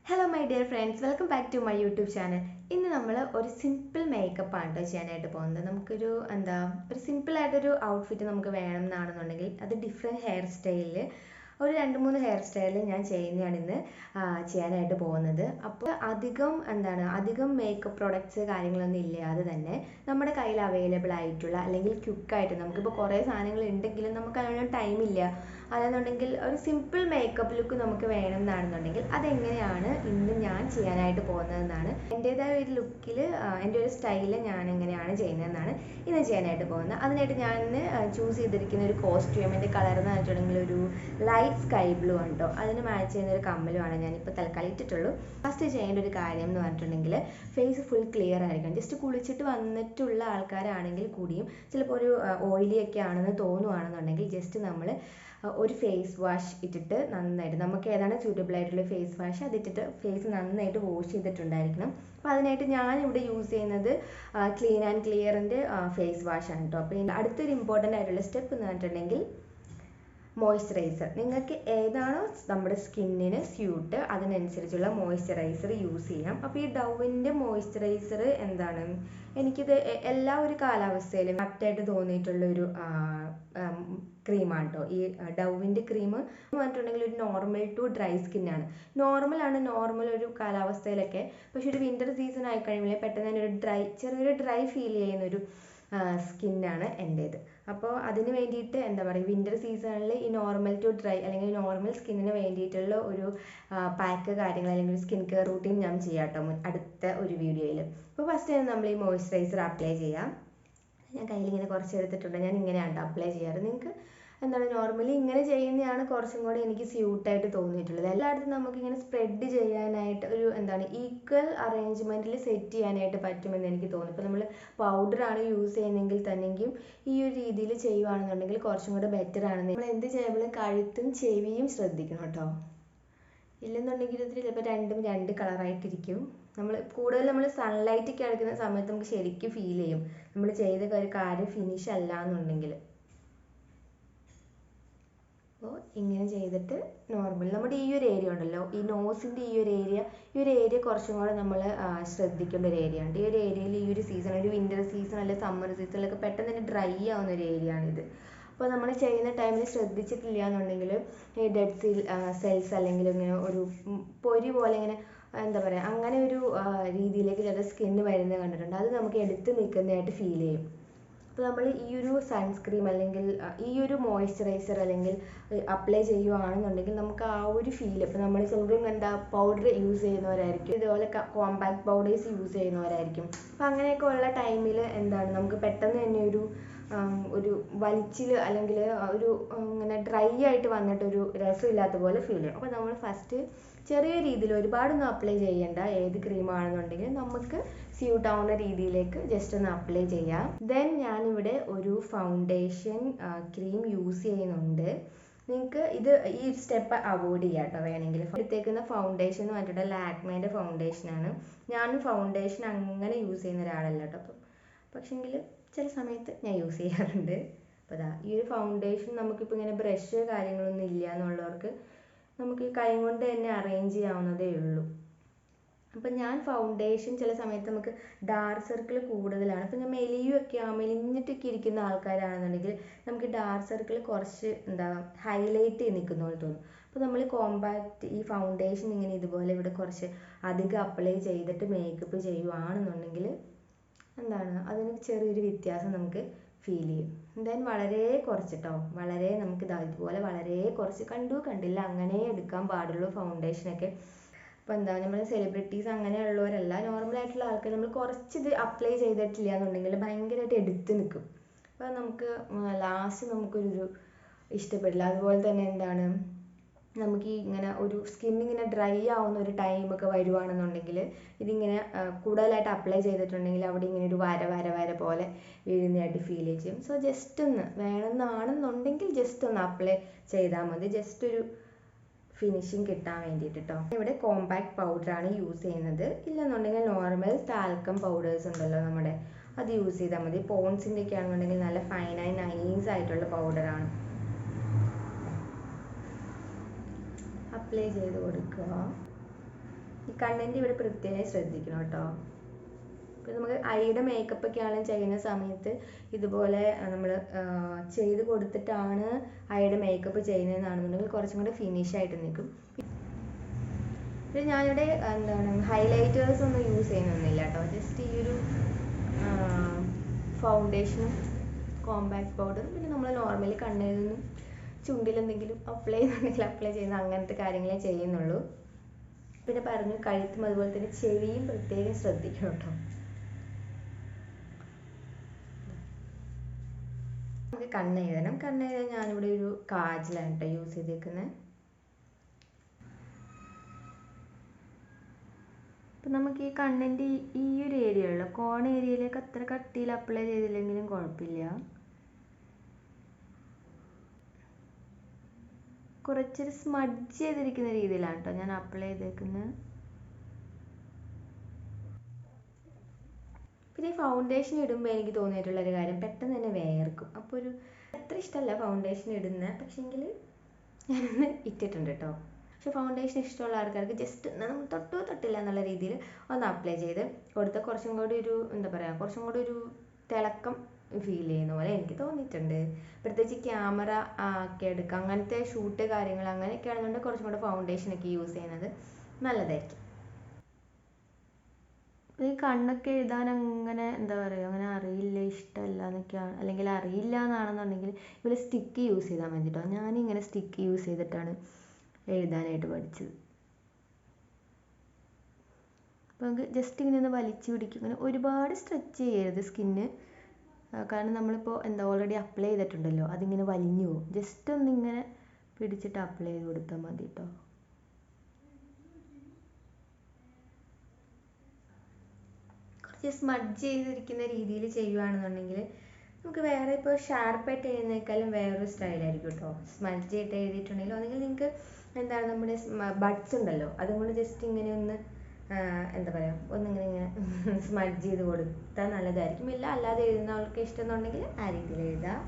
Hello my dear friends, welcome back to my YouTube channel. ഇന്ന് നമ്മൾ ഒരു simple makeup ആണ് കേട്ടോ ചെയ്യാനായിട്ട് പോകുന്നത്. ഒരു സിമ്പിൾ ആയിട്ടൊരു ഔട്ട്ഫിറ്റ് നമുക്ക് വേണം എന്നാണെന്നുണ്ടെങ്കിൽ അത് ഡിഫറെൻറ്റ് ഹെയർ സ്റ്റൈലിൽ ഒരു 2-3 ഹെയർ സ്റ്റൈലിൽ ഞാൻ ചെയ്യുന്നതാണ് ഇന്ന് ചെയ്യാനായിട്ട് പോകുന്നത്. അപ്പോൾ അധികം മേക്കപ്പ് പ്രൊഡക്ട്സ് കാര്യങ്ങളൊന്നും ഇല്ലാതെ തന്നെ നമ്മുടെ കയ്യിൽ അവൈലബിൾ ആയിട്ടുള്ള അല്ലെങ്കിൽ ക്വിക്കായിട്ട് നമുക്കിപ്പോൾ കുറേ സാധനങ്ങൾ ഉണ്ടെങ്കിലും നമുക്ക് അതിനൊന്നും ടൈമില്ല, അതെന്നുണ്ടെങ്കിൽ ഒരു സിമ്പിൾ മേക്കപ്പ് ലുക്ക് നമുക്ക് വേണമെന്നാണെന്നുണ്ടെങ്കിൽ അതെങ്ങനെയാണ് ഇന്ന് ഞാൻ ചെയ്യാനായിട്ട് പോകുന്നതെന്നാണ്. എൻ്റേതായ ഒരു ലുക്കിൽ എൻ്റെ ഒരു സ്റ്റൈലിൽ ഞാൻ എങ്ങനെയാണ് ചെയ്യുന്നതെന്നാണ് ഇന്ന് ചെയ്യാനായിട്ട് പോകുന്നത്. അതിനായിട്ട് ഞാൻ ചൂസ് ചെയ്തിരിക്കുന്ന ഒരു കോസ്റ്റ്യൂമിൻ്റെ കളർ എന്ന് പറഞ്ഞിട്ടുണ്ടെങ്കിൽ ഒരു ലൈറ്റ് സ്കൈ ബ്ലൂ ആണ് കേട്ടോ. അതിന് മാച്ച് ചെയ്യുന്ന ഒരു കമ്മലുമാണ് ഞാനിപ്പോൾ തൽക്കാലം ഇട്ടിട്ടുള്ളൂ. ഫസ്റ്റ് ചെയ്യേണ്ട ഒരു കാര്യം എന്ന് പറഞ്ഞിട്ടുണ്ടെങ്കിൽ ഫേസ് ഫുൾ ക്ലിയർ ആയിരിക്കണം. ജസ്റ്റ് കുളിച്ചിട്ട് വന്നിട്ടുള്ള ആൾക്കാരാണെങ്കിൽ കൂടിയും ചിലപ്പോൾ ഒരു ഓയിലി ഒക്കെ ആണെന്ന് തോന്നുവാണെന്നുണ്ടെങ്കിൽ ജസ്റ്റ് നമ്മൾ ഒരു ഫേസ് വാഷ് ഇട്ടിട്ട് നന്നായിട്ട് നമുക്ക് ഏതാണ് സ്യൂട്ടബിൾ ആയിട്ടുള്ള ഫേസ് വാഷ് അതിട്ടിട്ട് ഫേസ് നന്നായിട്ട് വാഷ് ചെയ്തിട്ടുണ്ടായിരിക്കണം. അപ്പോൾ അതിനായിട്ട് ഞാനിവിടെ യൂസ് ചെയ്യുന്നത് ക്ലീൻ ആൻഡ് ക്ലിയറിൻ്റെ ഫേസ് വാഷാണ് കേട്ടോ. അപ്പോൾ അടുത്തൊരു ഇമ്പോർട്ടൻ്റ് ആയിട്ടുള്ള സ്റ്റെപ്പ് എന്ന് പറഞ്ഞിട്ടുണ്ടെങ്കിൽ മോയ്സ്ചറൈസർ. നിങ്ങൾക്ക് ഏതാണോ നമ്മുടെ സ്കിന്നിന് സ്യൂട്ട് അതിനനുസരിച്ചുള്ള മോയ്സ്ചറൈസർ യൂസ് ചെയ്യാം. അപ്പോൾ ഈ ഡവിൻ്റെ മോയ്സ്ചറൈസർ എനിക്കിത് എല്ലാ ഒരു കാലാവസ്ഥയിലും ആപ്റ്റായിട്ട് തോന്നിയിട്ടുള്ളൊരു ക്രീമാണ് കേട്ടോ. ഈ ഡവിൻ്റെ ക്രീം എന്ന് പറഞ്ഞിട്ടുണ്ടെങ്കിൽ ഒരു നോർമൽ ടു ഡ്രൈ സ്കിന്നാണ്. നോർമൽ ഒരു കാലാവസ്ഥയിലൊക്കെ, പക്ഷെ ഒരു വിൻ്റർ സീസൺ ആയി കഴിയുമ്പോൾ പെട്ടെന്ന് തന്നെ ചെറിയൊരു ഡ്രൈ ഫീൽ ചെയ്യുന്നൊരു സ്കിന്നാണ് എൻ്റേത്. അപ്പോൾ അതിന് വേണ്ടിയിട്ട് വിൻ്റർ സീസണിൽ ഈ നോർമൽ ടു ഡ്രൈ അല്ലെങ്കിൽ നോർമൽ സ്കിന്നിന് വേണ്ടിയിട്ടുള്ള ഒരു പാക്ക് കാര്യങ്ങൾ അല്ലെങ്കിൽ ഒരു സ്കിൻ കെയർ റൂട്ടീൻ ഞാൻ ചെയ്യാം കേട്ടോ അടുത്ത ഒരു വീഡിയോയിൽ. അപ്പോൾ ഫസ്റ്റ് തന്നെ നമ്മൾ ഈ മോയ്സ്ചറൈസർ അപ്ലൈ ചെയ്യാം. ഞാൻ കയ്യിൽ ഇങ്ങനെ കുറച്ച് എടുത്തിട്ടുണ്ട്. ഞാൻ ഇങ്ങനെയാണ് അപ്ലൈ ചെയ്യാറ്. നിങ്ങൾക്ക് നോർമലി ഇങ്ങനെ ചെയ്യുന്നതാണ് കുറച്ചും കൂടെ എനിക്ക് സ്യൂട്ടായിട്ട് തോന്നിയിട്ടുള്ളത്. എല്ലായിടത്തും നമുക്കിങ്ങനെ സ്പ്രെഡ് ചെയ്യാനായിട്ട് ഒരു ഈക്വൽ അറേഞ്ച്മെൻറ്റിൽ സെറ്റ് ചെയ്യാനായിട്ട് പറ്റുമെന്ന് എനിക്ക് തോന്നുന്നു. ഇപ്പോൾ നമ്മൾ പൗഡറാണ് യൂസ് ചെയ്യുന്നതെങ്കിൽ തന്നെയും ഈ ഒരു രീതിയിൽ ചെയ്യുകയാണെന്നുണ്ടെങ്കിൽ കുറച്ചും കൂടെ ബെറ്റർ ആണ്. നമ്മൾ എന്ത് ചെയ്യുമ്പോഴും കഴുത്തും ചെവിയും ശ്രദ്ധിക്കണം കേട്ടോ. ഇല്ലെന്നുണ്ടെങ്കിൽ ഇതിൽ ചിലപ്പോൾ രണ്ടും രണ്ട് കളറായിട്ടിരിക്കും. നമ്മൾ സൺലൈറ്റൊക്കെ എടുക്കുന്ന സമയത്ത് നമുക്ക് ശരിക്കും ഫീൽ ചെയ്യും നമ്മൾ ചെയ്ത ഒരു കാര്യം ഫിനിഷ് അല്ല എന്നുണ്ടെങ്കിൽ. അപ്പോൾ ഇങ്ങനെ ചെയ്തിട്ട് നോർമൽ നമ്മുടെ ഈ ഒരു ഏരിയ ഉണ്ടല്ലോ, ഈ നോസിൻ്റെ ഈ ഒരു ഏരിയ കുറച്ചും കൂടെ നമ്മൾ ശ്രദ്ധിക്കേണ്ട ഒരു ഏരിയ ഉണ്ട്. ഈ ഒരു ഏരിയയിൽ ഈ ഒരു സീസൺ, ഒരു വിൻ്റർ സീസൺ അല്ലെങ്കിൽ സമ്മർ സീസണിലൊക്കെ പെട്ടെന്ന് തന്നെ ഡ്രൈ ആവുന്ന ഒരു ഏരിയ ആണിത്. അപ്പോൾ നമ്മൾ ചെയ്യുന്ന ടൈമിൽ ശ്രദ്ധിച്ചിട്ടില്ല എന്നുണ്ടെങ്കിൽ ഈ ഡെഡ് സെൽസ് അല്ലെങ്കിൽ ഇങ്ങനെ ഒരു പൊരി പോലെ ഇങ്ങനെ അങ്ങനെ ഒരു രീതിയിലേക്ക് ചില സ്കിന്ന് വരുന്നത് കണ്ടിട്ടുണ്ട്. അത് നമുക്ക് എടുത്ത് നിൽക്കുന്നതായിട്ട് ഫീൽ ചെയ്യും. അപ്പോൾ നമ്മൾ ഈ ഒരു സൺസ്ക്രീം അല്ലെങ്കിൽ ഈ ഒരു മോയ്സ്ചറൈസർ അല്ലെങ്കിൽ അപ്ലൈ ചെയ്യുകയാണെന്നുണ്ടെങ്കിൽ നമുക്ക് ആ ഒരു ഫീൽ, ഇപ്പോൾ നമ്മൾ ചിലപ്പോൾ പൗഡർ യൂസ് ചെയ്യുന്നവരായിരിക്കും, ഇതുപോലെ കോമ്പാക്ട് പൗഡേഴ്സ് യൂസ് ചെയ്യുന്നവരായിരിക്കും. അപ്പോൾ അങ്ങനെയൊക്കെ ഉള്ള ടൈമിൽ നമുക്ക് പെട്ടെന്ന് തന്നെ ഒരു വലിച്ചിൽ അല്ലെങ്കിൽ ഒരു ഇങ്ങനെ ഡ്രൈ ആയിട്ട് വന്നിട്ടൊരു രസമില്ലാത്ത പോലെ ഫീൽ ചെയ്യും. അപ്പോൾ നമ്മൾ ഫസ്റ്റ് ചെറിയ രീതിയിൽ ഒരുപാടൊന്നും അപ്ലൈ ചെയ്യേണ്ട. ഏത് ക്രീമാണെന്നുണ്ടെങ്കിൽ നമുക്ക് സ്യൂട്ട് ആവുന്ന രീതിയിലേക്ക് ജസ്റ്റ് ഒന്ന് അപ്ലൈ ചെയ്യാം. ദെൻ ഞാനിവിടെ ഒരു ഫൗണ്ടേഷൻ ക്രീം യൂസ് ചെയ്യുന്നുണ്ട്. നിങ്ങൾക്ക് ഈ സ്റ്റെപ്പ് അവോയ്ഡ് ചെയ്യാം കേട്ടോ വേണമെങ്കിൽ. എടുത്തേക്കുന്ന ഫൗണ്ടേഷൻ എന്ന് പറഞ്ഞിട്ട് ലാക്മേൻ്റെ ഫൗണ്ടേഷനാണ്. ഞാൻ ഫൗണ്ടേഷൻ അങ്ങനെ യൂസ് ചെയ്യുന്ന ഒരാളല്ല കേട്ടോ. പക്ഷെങ്കിൽ ചില സമയത്ത് ഞാൻ യൂസ് ചെയ്യാറുണ്ട്. അപ്പോൾ ഈ ഒരു ഫൗണ്ടേഷൻ നമുക്കിപ്പോൾ ഇങ്ങനെ ബ്രഷ് കാര്യങ്ങളൊന്നും ഇല്ല എന്നുള്ളവർക്ക് നമുക്ക് ഈ കൈ കൊണ്ട് തന്നെ അറേഞ്ച് ചെയ്യാവുന്നതേ ഉള്ളൂ. അപ്പം ഞാൻ ഫൗണ്ടേഷൻ ചില സമയത്ത് നമുക്ക് ഡാർക്ക് സർക്കിൾ കൂടുതലാണ്. അപ്പം ഞാൻ മെലിഞ്ഞിട്ടൊക്കെ ഇരിക്കുന്ന ആൾക്കാരാണെന്നുണ്ടെങ്കിൽ നമുക്ക് ഡാർക്ക് സർക്കിൾ കുറച്ച് ഹൈലൈറ്റ് ചെയ്ത് നിൽക്കുന്ന പോലെ തോന്നും. അപ്പോൾ നമ്മൾ കോമ്പാക്റ്റ് ഈ ഫൗണ്ടേഷൻ ഇങ്ങനെ ഇതുപോലെ ഇവിടെ കുറച്ച് അധികം അപ്ലൈ ചെയ്തിട്ട് മേക്കപ്പ് ചെയ്യുവാണെന്നുണ്ടെങ്കിൽ അതിന് ചെറിയൊരു വ്യത്യാസം നമുക്ക് ഫീൽ ചെയ്യും. എന്തായാലും വളരെ കുറച്ച് കേട്ടോ, നമുക്ക് ഇതുപോലെ വളരെ കുറച്ച് കണ്ടില്ല അങ്ങനെ എടുക്കാൻ പാടുള്ളൂ ഫൗണ്ടേഷനൊക്കെ. അപ്പോൾ നമ്മൾ സെലിബ്രിറ്റീസ് അങ്ങനെയുള്ളവരല്ല, നോർമലായിട്ടുള്ള ആൾക്കാർ നമ്മൾ കുറച്ചിത് അപ്ലൈ ചെയ്തിട്ടില്ല എന്നുണ്ടെങ്കിൽ ഭയങ്കരമായിട്ട് എടുത്ത് നിൽക്കും. അപ്പോൾ നമുക്ക് ലാസ്റ്റ് നമുക്കൊരു ഇഷ്ടപ്പെടില്ല. അതുപോലെ തന്നെ നമുക്ക് ഇങ്ങനെ ഒരു സ്കിന്നിങ്ങനെ ഡ്രൈ ആവുന്ന ഒരു ടൈമൊക്കെ വരുവാണെന്നുണ്ടെങ്കിൽ ഇതിങ്ങനെ കൂടുതലായിട്ട് അപ്ലൈ ചെയ്തിട്ടുണ്ടെങ്കിൽ അവിടെ ഇങ്ങനെ ഒരു വര പോലെ വീഴുന്നതായിട്ട് ഫീൽ ചെയ്യും. സോ ജസ്റ്റ് ഒന്ന് വേണമെന്നാണെന്നുണ്ടെങ്കിൽ ജസ്റ്റ് ഒന്ന് അപ്ലൈ ചെയ്താൽ മതി, ജസ്റ്റ് ഒരു ഫിനിഷിങ് കിട്ടാൻ വേണ്ടിയിട്ട് കേട്ടോ. ഇവിടെ കോമ്പാക്ട് പൗഡറാണ് യൂസ് ചെയ്യുന്നത്. ഇല്ലെന്നുണ്ടെങ്കിൽ നോർമൽ ടാൽക്കം പൗഡേഴ്സ് ഉണ്ടല്ലോ നമ്മുടെ, അത് യൂസ് ചെയ്താൽ മതി. പോൺസിൻ്റെ ഒക്കെ ആണെന്നുണ്ടെങ്കിൽ നല്ല ഫൈനായി നൈസ് ആയിട്ടുള്ള പൗഡറാണ്. അപ്ലൈ ചെയ്ത് കൊടുക്കുക. ഈ കണ്ണിൻ്റെ ഇവിടെ പ്രത്യേകം ശ്രദ്ധിക്കണം കേട്ടോ. ഇപ്പം നമുക്ക് ഐയുടെ മേക്കപ്പ് ഒക്കെ ആണെങ്കിലും ചെയ്യുന്ന സമയത്ത് ഇതുപോലെ നമ്മൾ ചെയ്ത് കൊടുത്തിട്ടാണ് ഐയുടെ മേക്കപ്പ് ചെയ്യുന്നതെന്നാണെന്നുണ്ടെങ്കിൽ കുറച്ചും കൂടെ ഫിനിഷ് ആയിട്ട് നിൽക്കും. പിന്നെ ഞാനിവിടെ എന്താണ് ഹൈലൈറ്റേഴ്സ് ഒന്നും യൂസ് ചെയ്യുന്നൊന്നുമില്ല കേട്ടോ. ജസ്റ്റ് ഈ ഒരു ഫൗണ്ടേഷനും കോമ്പാക്ട് പൗഡറും പിന്നെ നമ്മൾ നോർമലി കണ്ണിൽ നിന്നും ചുണ്ടിലെന്തെങ്കിലും അപ്ലൈ ചെയ്യുന്നുണ്ടെങ്കിൽ അപ്ലൈ ചെയ്യുന്ന അങ്ങനത്തെ കാര്യങ്ങളെ ചെയ്യുന്നുള്ളൂ. പിന്നെ പറഞ്ഞു കഴുത്തും അതുപോലെ തന്നെ ചെവിയും പ്രത്യേകം ശ്രദ്ധിക്കണം കേട്ടോ. നമുക്ക് കണ്ണെഴുതണം. കണ്ണെഴുതാൻ ഞാനിവിടെ ഒരു കാജലാണ് കേട്ടോ യൂസ് ചെയ്തേക്കുന്നത്. അപ്പം നമുക്ക് ഈ കണ്ണിൻ്റെ ഈ ഒരു ഏരിയയുള്ള കോൺ ഏരിയയിലേക്ക് അത്ര കട്ടിയിൽ അപ്ലൈ ചെയ്തില്ലെങ്കിലും കുഴപ്പമില്ല. കുറച്ചൊരു സ്മഡ്ജ് ചെയ്തിരിക്കുന്ന രീതിയിലാണ് കേട്ടോ ഞാൻ അപ്ലൈ ചെയ്തേക്കുന്നത്. പിന്നെ ഈ ഫൗണ്ടേഷൻ ഇടുമ്പോൾ എനിക്ക് തോന്നിയിട്ടുള്ളൊരു കാര്യം പെട്ടെന്ന് തന്നെ വേർക്കും. അപ്പോൾ ഒരു അത്ര ഇഷ്ടമല്ല ഫൗണ്ടേഷൻ ഇടുന്നത്, പക്ഷേങ്കിൽ ഞാനൊന്ന് ഇട്ടിട്ടുണ്ട് കേട്ടോ. പക്ഷെ ഫൗണ്ടേഷൻ ഇഷ്ടമുള്ള ആൾക്കാർക്ക് ജസ്റ്റ് നമ്മൾ തൊട്ടില്ല എന്നുള്ള രീതിയിൽ ഒന്ന് അപ്ലൈ ചെയ്ത് കൊടുത്താൽ കുറച്ചും കൂടി ഒരു എന്താ പറയുക, കുറച്ചും കൂടി ഒരു തിളക്കം ഫീൽ ചെയ്യുന്ന പോലെ എനിക്ക് തോന്നിയിട്ടുണ്ട്. പ്രത്യേകിച്ച് ക്യാമറ ഒക്കെ എടുക്കുക, അങ്ങനത്തെ ഷൂട്ട് കാര്യങ്ങൾ അങ്ങനെയൊക്കെ ആണെന്നുണ്ടെങ്കിൽ കുറച്ചും കൂടെ ഫൗണ്ടേഷനൊക്കെ യൂസ് ചെയ്യുന്നത് നല്ലതായിരിക്കും. ഈ കണ്ണൊക്കെ എഴുതാൻ അങ്ങനെ എന്താ പറയുക, അങ്ങനെ അറിയില്ല, ഇഷ്ടമല്ല എന്നൊക്കെയാണ്, അല്ലെങ്കിൽ അറിയില്ല എന്നാണെന്നുണ്ടെങ്കിൽ ഇവിടെ സ്റ്റിക്ക് യൂസ് ചെയ്താൽ മതി കേട്ടോ. ഞാനിങ്ങനെ സ്റ്റിക്ക് യൂസ് ചെയ്തിട്ടാണ് എഴുതാനായിട്ട് പഠിച്ചത്. അപ്പോൾ നമുക്ക് ജസ്റ്റ് ഇങ്ങനെ ഒന്ന് വലിച്ചു പിടിക്കും. ഇങ്ങനെ ഒരുപാട് സ്ട്രെച്ച് ചെയ്യരുത് സ്കിന്ന്, കാരണം നമ്മളിപ്പോൾ എന്താ ഓൾറെഡി അപ്ലൈ ചെയ്തിട്ടുണ്ടല്ലോ, അതിങ്ങനെ വലിഞ്ഞു പോകും. ജസ്റ്റ് ഒന്നിങ്ങനെ പിടിച്ചിട്ട് അപ്ലൈ ചെയ്ത് കൊടുത്താൽ മതി കേട്ടോ. കുറച്ച് സ്മഡ്ജ് ചെയ്തിരിക്കുന്ന രീതിയിൽ ചെയ്യുകയാണെന്നുണ്ടെങ്കിൽ നമുക്ക് വേറെ ഇപ്പോൾ ഷാർപ്പായിട്ട് എഴുതുന്നേക്കാളും വേറൊരു സ്റ്റൈലായിരിക്കും കേട്ടോ. സ്മഡ്ജ് ആയിട്ട് എഴുതിയിട്ടുണ്ടെങ്കിലും അല്ലെങ്കിൽ നിങ്ങൾക്ക് എന്താണ് നമ്മുടെ ബഡ്സ് ഉണ്ടല്ലോ, അതും കൊണ്ട് ജസ്റ്റ് ഇങ്ങനെ ഒന്ന് എന്താ പറയുക, ഒന്നിങ്ങനെ സ്മഡ്ജ് ചെയ്ത് കൊടുത്താൽ നല്ലതായിരിക്കും. ഇല്ല അല്ലാതെ എഴുതുന്ന ആൾക്ക് ഇഷ്ടം എന്നുണ്ടെങ്കിൽ ആ രീതിയിൽ എഴുതാം.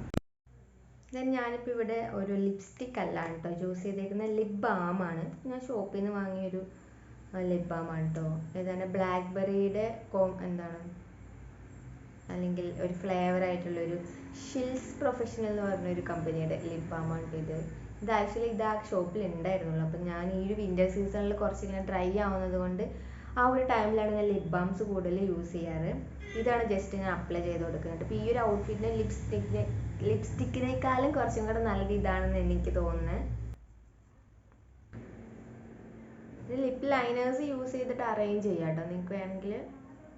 ദെൻ ഞാനിപ്പോൾ ഇവിടെ ഒരു ലിപ്സ്റ്റിക് അല്ല കേട്ടോ ചൂസ് ചെയ്തേക്കുന്ന, ലിപ് ബാമാണ്. ഞാൻ ഷോപ്പിൽ നിന്ന് വാങ്ങിയൊരു ലിപ് ബാമാണ് കേട്ടോ. ഏതാണ് ബ്ലാക്ക്ബെറിയുടെ എന്താണ് അല്ലെങ്കിൽ ഒരു ഫ്ലേവർ ആയിട്ടുള്ളൊരു ഷിൽസ് പ്രൊഫഷണൽ എന്ന് പറഞ്ഞൊരു കമ്പനിയുടെ ലിപ് ബാമാണ് ഇത്. ആക്ച്വലി ഇത് ആ ഷോപ്പിൽ ഉണ്ടായിരുന്നുള്ളൂ. അപ്പം ഞാൻ ഈ ഒരു വിൻ്റർ സീസണിൽ കുറച്ചിങ്ങനെ ഡ്രൈ ആവുന്നത് കൊണ്ട് ആ ഒരു ടൈമിലാണ് ഞാൻ ലിപ് ബാംസ് കൂടുതൽ യൂസ് ചെയ്യാറ്. ഇതാണ് ജസ്റ്റ് ഞാൻ അപ്ലൈ ചെയ്ത് കൊടുക്കുന്നത്. അപ്പോൾ ഈ ഒരു ഔട്ട്ഫിറ്റിന് ലിപ്സ്റ്റിക്കിനേക്കാളും കുറച്ചും കൂടെ നല്ലത് ഇതാണെന്ന് എനിക്ക് തോന്നുന്നത്. ലിപ്പ് ലൈനേഴ്സ് യൂസ് ചെയ്തിട്ട് അറേഞ്ച് ചെയ്യാം കേട്ടോ. നിങ്ങൾക്ക് വേണമെങ്കിൽ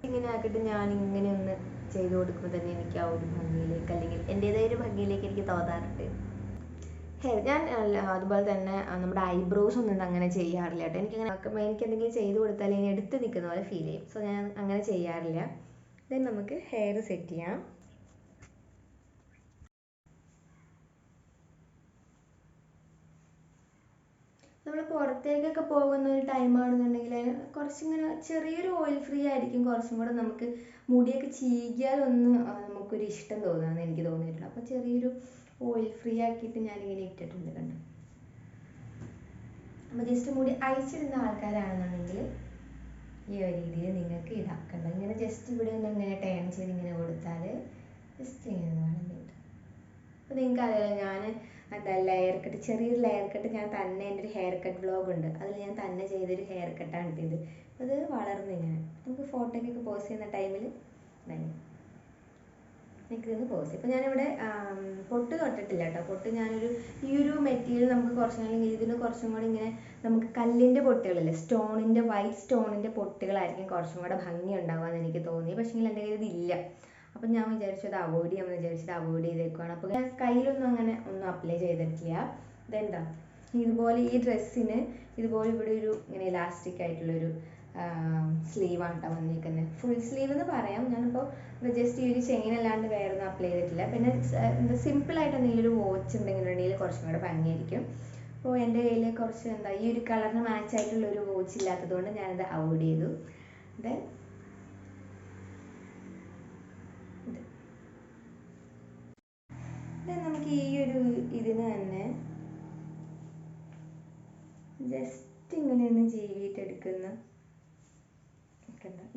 ഇങ്ങനെ ആക്കിയിട്ട് ഞാൻ ഇങ്ങനെ ഒന്ന് ചെയ്ത് കൊടുക്കുമ്പോൾ തന്നെ എനിക്ക് ആ ഒരു ഭംഗിയിലേക്ക്, അല്ലെങ്കിൽ എൻ്റേതായ ഒരു ഭംഗിയിലേക്ക് എനിക്ക് തോന്നാറുണ്ട്. ഞാൻ അതുപോലെ തന്നെ നമ്മുടെ ഐബ്രോസ് ഒന്നും അങ്ങനെ ചെയ്യാറില്ല കേട്ടോ. എനിക്ക് എന്തെങ്കിലും ചെയ്ത് കൊടുത്താൽ ഇനി എടുത്ത് നിൽക്കുന്ന പോലെ ഫീൽ ചെയ്യും. സോ ഞാൻ അങ്ങനെ ചെയ്യാറില്ല. ദെൻ നമുക്ക് ഹെയർ സെറ്റ് ചെയ്യാം. നമ്മൾ പുറത്തേക്കൊക്കെ പോകുന്ന ഒരു ടൈമാണെന്നുണ്ടെങ്കിൽ കുറച്ചിങ്ങനെ ചെറിയൊരു ഓയിൽ ഫ്രീ ആയിരിക്കും കുറച്ചും കൂടെ. നമുക്ക് മുടിയൊക്കെ ചീകിയാലൊന്ന് നമുക്കൊരു ഇഷ്ടം തോന്നുകയെന്ന് എനിക്ക് തോന്നിയിട്ടുണ്ട്. അപ്പോൾ ചെറിയൊരു ഓയിൽ ഫ്രീ ആക്കിയിട്ട് ഞാനിങ്ങനെ ഇട്ടിട്ടുണ്ട് കണ്ടു. അപ്പോൾ ജസ്റ്റ് മുടി അയച്ചിടുന്ന ആൾക്കാരാണെന്നുണ്ടെങ്കിൽ ഈ ഒരു രീതിയിൽ നിങ്ങൾക്ക് ഇടാം കണ്ടോ. ഇങ്ങനെ ജസ്റ്റ് ഇവിടെ ഒന്ന് ഇങ്ങനെ ടേൺ ചെയ്ത് ഇങ്ങനെ കൊടുത്താൽ ജസ്റ്റ് ഇങ്ങനെ വളർന്നു കിട്ടും. അപ്പോൾ നിങ്ങൾക്ക് അറിയാലോ, ഞാൻ എന്താ ലെയർ കട്ട്, ചെറിയൊരു ലെയർ കട്ട് ഞാൻ തന്നെ, എൻ്റെ ഒരു ഹെയർ കട്ട് വ്ളോഗ് ഉണ്ട്, അതിൽ ഞാൻ തന്നെ ചെയ്തൊരു ഹെയർ കട്ടാണ് ഇത്. അത് വളർന്നിങ്ങനെ നമുക്ക് ഫോട്ടോയ്ക്കൊക്കെ പോസ്റ്റ് ചെയ്യുന്ന ടൈമിൽ എനിക്കിത് പോസ്റ്റ്. ഇപ്പോൾ ഞാനിവിടെ പൊട്ട് തൊട്ടിട്ടില്ല കേട്ടോ. പൊട്ട് ഞാനൊരു ഈ ഒരു മെറ്റീരിയൽ നമുക്ക് കുറച്ചും അല്ലെങ്കിൽ ഇതിന് കുറച്ചും കൂടി ഇങ്ങനെ നമുക്ക് കല്ലിൻ്റെ പൊട്ടുകളില്ലേ, സ്റ്റോണിൻ്റെ വൈറ്റ് സ്റ്റോണിൻ്റെ പൊട്ടുകളായിരിക്കും കുറച്ചും കൂടെ ഭംഗി ഉണ്ടാവുകയെന്ന് എനിക്ക് തോന്നി. പക്ഷേ എൻ്റെ കയ്യിൽ ഇതില്ല. അപ്പം ഞാൻ വിചാരിച്ചത് അവോയ്ഡ് ചെയ്യാമെന്ന് വിചാരിച്ചത് അവോയ്ഡ് ചെയ്തേക്കുവാണ്. അപ്പോൾ ഞാൻ കയ്യിലൊന്നും അങ്ങനെ ഒന്നും അപ്ലൈ ചെയ്തിട്ടില്ല. ഇതെന്താ ഇതുപോലെ ഈ ഡ്രസ്സിന് ഇതുപോലെ ഇവിടെ ഒരു ഇങ്ങനെ ഇലാസ്റ്റിക് ആയിട്ടുള്ളൊരു സ്ലീവാണ് കേട്ടോ വന്നിരിക്കുന്നത്. ഫുൾ സ്ലീവ് എന്ന് പറയാം. ഞാനിപ്പോൾ ജസ്റ്റ് ഈ ഒരു ചെയിൻ അല്ലാണ്ട് വേറെ ഒന്നും അപ്ലൈ ചെയ്തിട്ടില്ല. പിന്നെ എന്താ സിമ്പിളായിട്ട് എന്തെങ്കിലും ഒരു വാച്ച് ഉണ്ടെങ്കിൽ കുറച്ചും കൂടെ ഭംഗിയായിരിക്കും. അപ്പോൾ എൻ്റെ കയ്യിൽ കുറച്ച് എന്താ ഈ ഒരു കളറിന് മാച്ച് ആയിട്ടുള്ളൊരു വാച്ച് ഇല്ലാത്തത് കൊണ്ട് ഞാനത് അവോയ്ഡ് ചെയ്തു. ദെൻ നമുക്ക് ഈ ഒരു ഇതിന് തന്നെ ജസ്റ്റ് ഇങ്ങനെ ഒന്ന് ജീവിട്ടെടുക്കുന്ന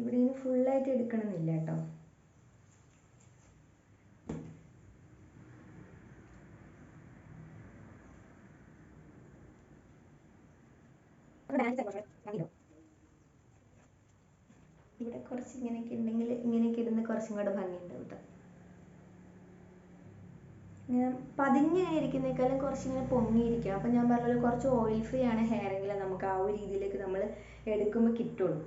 ഇവിടെ ഇങ്ങനെ ഫുള്ളായിട്ട് എടുക്കണമെന്നില്ല കേട്ടോ. ഇവിടെ കുറച്ച് ഇങ്ങനെയൊക്കെ ഉണ്ടെങ്കിൽ ഇങ്ങനെയൊക്കെ ഇടുന്ന കുറച്ചും കൂടെ ഭംഗിയുണ്ടാവും കേട്ടോ. ഇങ്ങനെ പതിഞ്ഞിങ്ങനെ ഇരിക്കുന്നേക്കാളും കുറച്ചിങ്ങനെ പൊങ്ങിയിരിക്കണം. അപ്പം ഞാൻ പറഞ്ഞല്ലോ കുറച്ച് ഓയിൽ ഫ്രീ ആണ് ഹെയർ എങ്കിൽ നമുക്ക് ആ ഒരു രീതിയിലേക്ക് നമ്മൾ എടുക്കുമ്പോൾ കിട്ടുള്ളൂ.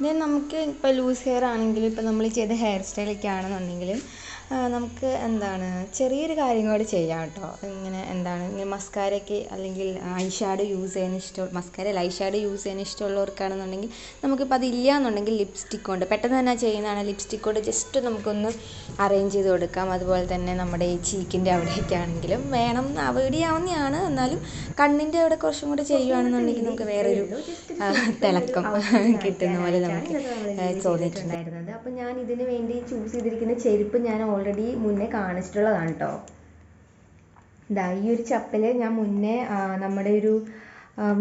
ദെൻ നമുക്ക് ഇപ്പോൾ ലൂസ് ഹെയർ ആണെങ്കിലും ഇപ്പോൾ നമ്മൾ ചെയ്ത ഹെയർ സ്റ്റൈലൊക്കെ ആണെന്നുണ്ടെങ്കിലും നമുക്ക് എന്താണ് ചെറിയൊരു കാര്യം കൂടി ചെയ്യാം കേട്ടോ. ഇങ്ങനെ ഇങ്ങനെ മസ്കാരയൊക്കെ അല്ലെങ്കിൽ ഐഷാഡോ യൂസ് ചെയ്യാൻ മസ്കാര അല്ല ഐഷാഡോ യൂസ് ചെയ്യാൻ ഇഷ്ടമുള്ളവർക്കാണെന്നുണ്ടെങ്കിൽ നമുക്കിപ്പോൾ അതില്ല എന്നുണ്ടെങ്കിൽ ലിപ്സ്റ്റിക് കൊണ്ട് പെട്ടെന്ന് തന്നെ ചെയ്യുന്നതാണ്. ലിപ്സ്റ്റിക് കൊണ്ട് ജസ്റ്റ് നമുക്കൊന്ന് അറേഞ്ച് ചെയ്ത് കൊടുക്കാം. അതുപോലെ തന്നെ നമ്മുടെ ഈ ചീക്കിൻ്റെ അവിടെയൊക്കെ ആണെങ്കിലും വേണം അവോയ്ഡ് ചെയ്യാവുന്നതാണ്. എന്നാലും കണ്ണിൻ്റെ അവിടെ കുറച്ചും കൂടി ചെയ്യുകയാണെന്നുണ്ടെങ്കിൽ നമുക്ക് വേറൊരു തിളക്കം കിട്ടുന്ന പോലെ നമുക്ക് തോന്നിയിട്ടുണ്ടായിരുന്നത്. അപ്പോൾ ഞാൻ ഇതിന് വേണ്ടി ചൂസ് ചെയ്തിരിക്കുന്ന ചെരുപ്പ് ഞാൻ ഓൾറെഡി മുന്നേ കാണിച്ചിട്ടുള്ളതാണ് കേട്ടോ. ഈ ഒരു ചപ്പൽ ഞാൻ മുന്നേ നമ്മുടെ ഒരു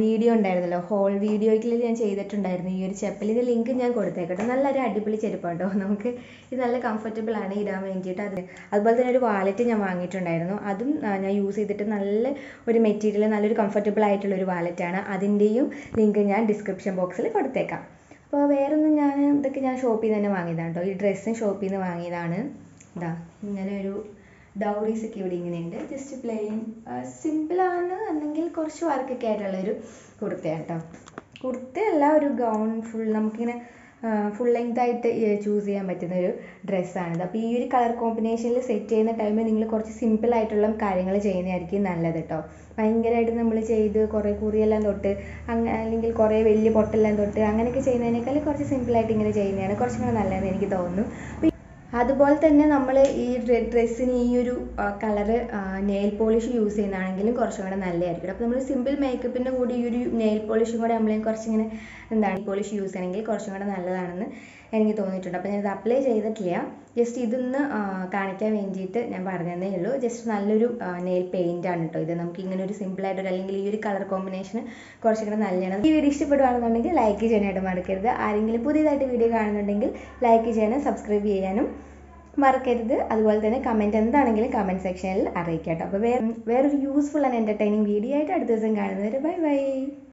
വീഡിയോ ഉണ്ടായിരുന്നല്ലോ, ഹോൾ വീഡിയോയിൽ ഞാൻ ചെയ്തിട്ടുണ്ടായിരുന്നു ഈ ഒരു ചപ്പൽ. ഇത് ലിങ്ക് ഞാൻ കൊടുത്തേക്കട്ടെ. നല്ലൊരു അടിപൊളി ചെരുപ്പാണ് കേട്ടോ. നമുക്ക് ഇത് നല്ല കംഫർട്ടബിൾ ആണ് ഇടാൻ വേണ്ടിയിട്ട്. അതുപോലെ തന്നെ ഒരു വാലറ്റ് ഞാൻ വാങ്ങിയിട്ടുണ്ടായിരുന്നു. അതും ഞാൻ യൂസ് ചെയ്തിട്ട് നല്ല ഒരു മെറ്റീരിയൽ നല്ലൊരു കംഫർട്ടബിൾ ആയിട്ടുള്ളൊരു വാലറ്റാണ്. അതിൻ്റെയും ലിങ്ക് ഞാൻ ഡിസ്ക്രിപ്ഷൻ ബോക്സിൽ കൊടുത്തേക്കാം. അപ്പോൾ വേറൊന്നും ഇതൊക്കെ ഞാൻ ഷോപ്പിൽ നിന്ന് തന്നെ വാങ്ങിയതാണ് കേട്ടോ. ഈ ഡ്രസ്സും ഷോപ്പിൽ നിന്ന് വാങ്ങിയതാണ്. ഇങ്ങനെ ഒരു ഡൗറീസ് ഒക്കെ ഇവിടെ ഇങ്ങനെയുണ്ട്. ജസ്റ്റ് പ്ലെയിൻ സിമ്പിളാണ് അല്ലെങ്കിൽ കുറച്ച് വർക്കൊക്കെ ആയിട്ടുള്ളൊരു കുർത്തയാണ് കേട്ടോ. കുർത്തയല്ല, ഒരു ഗൗൺ നമുക്കിങ്ങനെ ഫുൾ ലെങ്ത് ആയിട്ട് ചൂസ് ചെയ്യാൻ പറ്റുന്ന ഒരു ഡ്രസ്സാണിത്. അപ്പോൾ ഈ ഒരു കളർ കോമ്പിനേഷനിൽ സെറ്റ് ചെയ്യുന്ന ടൈമിൽ നിങ്ങൾ കുറച്ച് സിമ്പിളായിട്ടുള്ള കാര്യങ്ങൾ ചെയ്യുന്നതായിരിക്കും നല്ലത് കേട്ടോ. ഭയങ്കരമായിട്ട് നമ്മൾ ചെയ്ത് കുറേ കുറിയെല്ലാം തൊട്ട് അല്ലെങ്കിൽ കുറേ വലിയ പൊട്ടെല്ലാം തൊട്ട് അങ്ങനെയൊക്കെ ചെയ്യുന്നതിനേക്കാൾ കുറച്ച് സിമ്പിളായിട്ട് ഇങ്ങനെ ചെയ്യുന്നതാണ് കുറച്ചും കൂടെ നല്ലതെന്ന് എനിക്ക് തോന്നുന്നു. അതുപോലെ തന്നെ നമ്മൾ ഈ ഡ്രസ്സിന് ഈ ഒരു കളറ് നെയിൽ പോളിഷ് യൂസ് ചെയ്യുന്നതാണെങ്കിലും കുറച്ചും കൂടെ നല്ലതായിരിക്കും. അപ്പോൾ നമ്മൾ സിമ്പിൾ മേക്കപ്പിൻ്റെ കൂടി ഈ ഒരു നെയിൽ പോളിഷും കൂടെ കുറച്ചിങ്ങനെ പോളിഷ് യൂസ് ചെയ്യണമെങ്കിൽ കുറച്ചും കൂടെ നല്ലതാണെന്ന് എനിക്ക് തോന്നിയിട്ടുണ്ട്. അപ്പോൾ ഞാനിത് അപ്ലൈ ചെയ്തിട്ടില്ല. ജസ്റ്റ് ഇതൊന്ന് കാണിക്കാൻ വേണ്ടിയിട്ട് ഞാൻ പറഞ്ഞതേ ഉള്ളൂ. ജസ്റ്റ് നല്ലൊരു നെയിൽ പെയിൻ്റ് ആണ് കേട്ടോ ഇത്. നമുക്ക് ഇങ്ങനെ ഒരു സിമ്പിളായിട്ടൊരു അല്ലെങ്കിൽ ഈ ഒരു കളർ കോമ്പിനേഷൻ കുറച്ചും കൂടെ നല്ലതാണ്. ഈ വീഡിയോ ഇഷ്ടപ്പെടുകയാണെന്നുണ്ടെങ്കിൽ ലൈക്ക് ചെയ്യാനായിട്ട് മറക്കരുത്. ആരെങ്കിലും പുതിയതായിട്ട് വീഡിയോ കാണുന്നുണ്ടെങ്കിൽ ലൈക്ക് ചെയ്യാനും സബ്സ്ക്രൈബ് ചെയ്യാനും മറക്കരുത്. അതുപോലെ തന്നെ കമൻറ്റ് എന്താണെങ്കിലും കമൻറ്റ് സെക്ഷനിൽ അറിയിക്കാം കേട്ടോ. അപ്പോൾ വേറൊരു യൂസ്ഫുൾ ആൻഡ് എൻ്റർടൈനിങ് വീഡിയോ ആയിട്ട് അടുത്ത ദിവസം കാണുന്നവരെ ബൈ ബൈ.